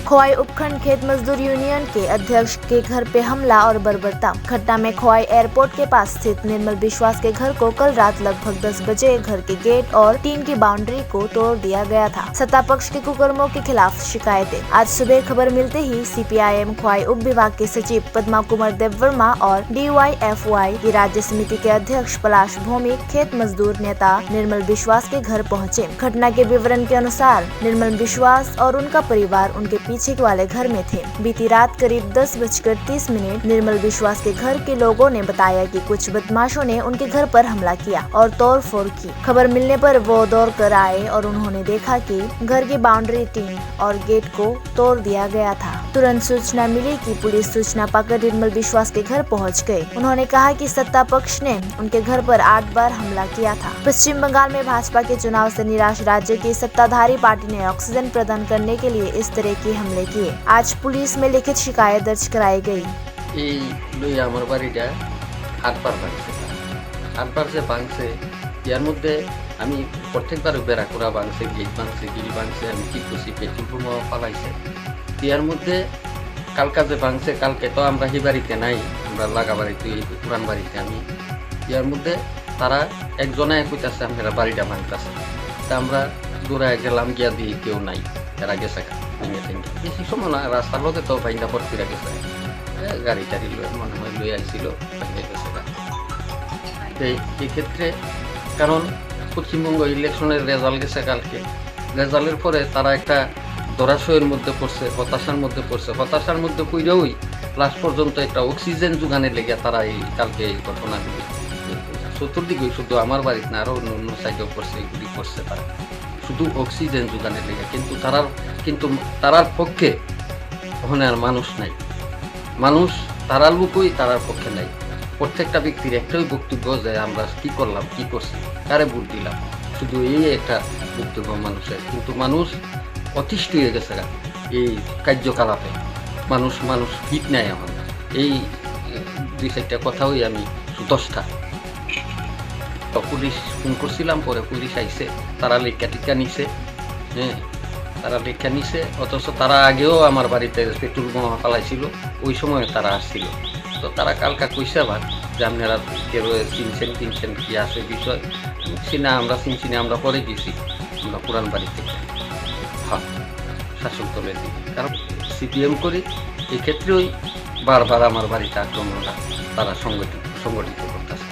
खोवाई उपखंड खेत मजदूर यूनियन के अध्यक्ष के घर पे हमला और बर्बरता। घटना में खोवाई एयरपोर्ट के पास स्थित निर्मल विश्वास के घर को कल रात लगभग 10 बजे घर के गेट और टीन की बाउंड्री को तोड़ दिया गया था। सत्ता पक्ष के कुकर्मों के खिलाफ शिकायतें। आज सुबह खबर मिलते ही CPIM खोवाई उप विभाग के सचिव पद्मा कुमार देववर्मा और DYFY की राज्य समिति के अध्यक्ष पलाश भौमिक खेत मजदूर नेता निर्मल विश्वास के घर पहुँचे। घटना के विवरण के अनुसार निर्मल विश्वास और उनका परिवार उनके पीछे वाले घर में थे। बीती रात करीब 10:30 निर्मल विश्वास के घर के लोगों ने बताया कि कुछ बदमाशों ने उनके घर पर हमला किया और तोड़फोड़ की। खबर मिलने पर वो दौड़ कर आए और उन्होंने देखा कि घर की बाउंड्री, टीन और गेट को तोड़ दिया गया था। तुरंत सूचना मिली कि पुलिस सूचना पाकर निर्मल विश्वास के घर पहुंच गए। उन्होंने कहा कि सत्ता पक्ष ने उनके घर पर 8 बार हमला किया था। पश्चिम बंगाल में भाजपा के चुनाव से निराश राज्य की सत्ताधारी पार्टी ने ऑक्सीजन प्रदान करने के लिए इस तरह के हमले किए। आज पुलिस में लिखित शिकायत दर्ज कराई गई। আমি প্রত্যেকবার বেড়া করা ভাঙছে, গেট ভাঙছে, গিল ভাঙছে, আমি কি করছি পেট্রোল বোমা পালাইছে। ইয়ার মধ্যে কালকা যে ভাঙছে, কালকে তো আমরা এই বাড়িতে নাই, আমরা লাগা বাড়িতে পুরান বাড়িতে। আমি ইয়ার মধ্যে তারা একজনে কইতাছে আমরা বাড়িটা ভাঙতেছে, তা আমরা দৌড়ায় গেলাম, গিয়া দিয়ে কেউ নাই, এরা গেছে ভেঙে ঠেঙে। বেশি সময় না, রাস্তার লোকে তো ভাইঙ্গা ভর্তিরা গেছে, গাড়ি টাড়ি মনে হয় লই আইছিল, ভেঙে গেছে। এই ক্ষেত্রে কারণ পশ্চিমবঙ্গ ইলেকশনের রেজাল্ট গেছে কালকে, রেজাল্টের পরে তারা একটা ধরাশয়ের মধ্যে পড়ছে, হতাশার মধ্যে পড়ছে। হতাশার মধ্যে পড়েই লাস্ট পর্যন্ত একটা অক্সিজেন যোগানের লেগে তারা এই কালকে এই ঘটনাগুলি চতুর্দিকে, শুধু আমার বাড়িতে না, আরও অন্য অন্য সাইডেও করছে, এগুলি করছে তারা শুধু অক্সিজেন যোগানের লেগে। কিন্তু তারার পক্ষে ওখানে আর মানুষ নাই, মানুষ তারার লোকই তারার পক্ষে নাই। প্রত্যেকটা ব্যক্তির একটাই বক্তব্য যে আমরা কি করলাম, কি করছি, কারে ভোট দিলাম, শুধু এই একটা বক্তব্য মানুষের। কিন্তু মানুষ অতিষ্ঠ হয়ে গেছে এই কার্যকলাপে, মানুষ ফিট নাই এখন। এই 2-4টা কথাই আমি 10টা পুলিশ ফোন করছিলাম, পরে পুলিশ আইসে, তারা লেখা নিছে, তারা লেখা নিছে। অথচ তারা আগেও আমার বাড়িতে পেট্রোল বোমা পালাইছিল, ওই সময় তারা আসছিল। তো তারা কালকা কইছে আবার যে আপনারা কেউ চিনছেন কি আছে বিষয়। চিনা আমরা চিনছি না, আমরা পরে গেছি, আমরা পুরান বাড়ি থেকে শাসক দলের দিকে, কারণ CPM করি। এক্ষেত্রেই বারবার আমার বাড়িতে আক্রমণটা তারা সংগঠিত করতেছে।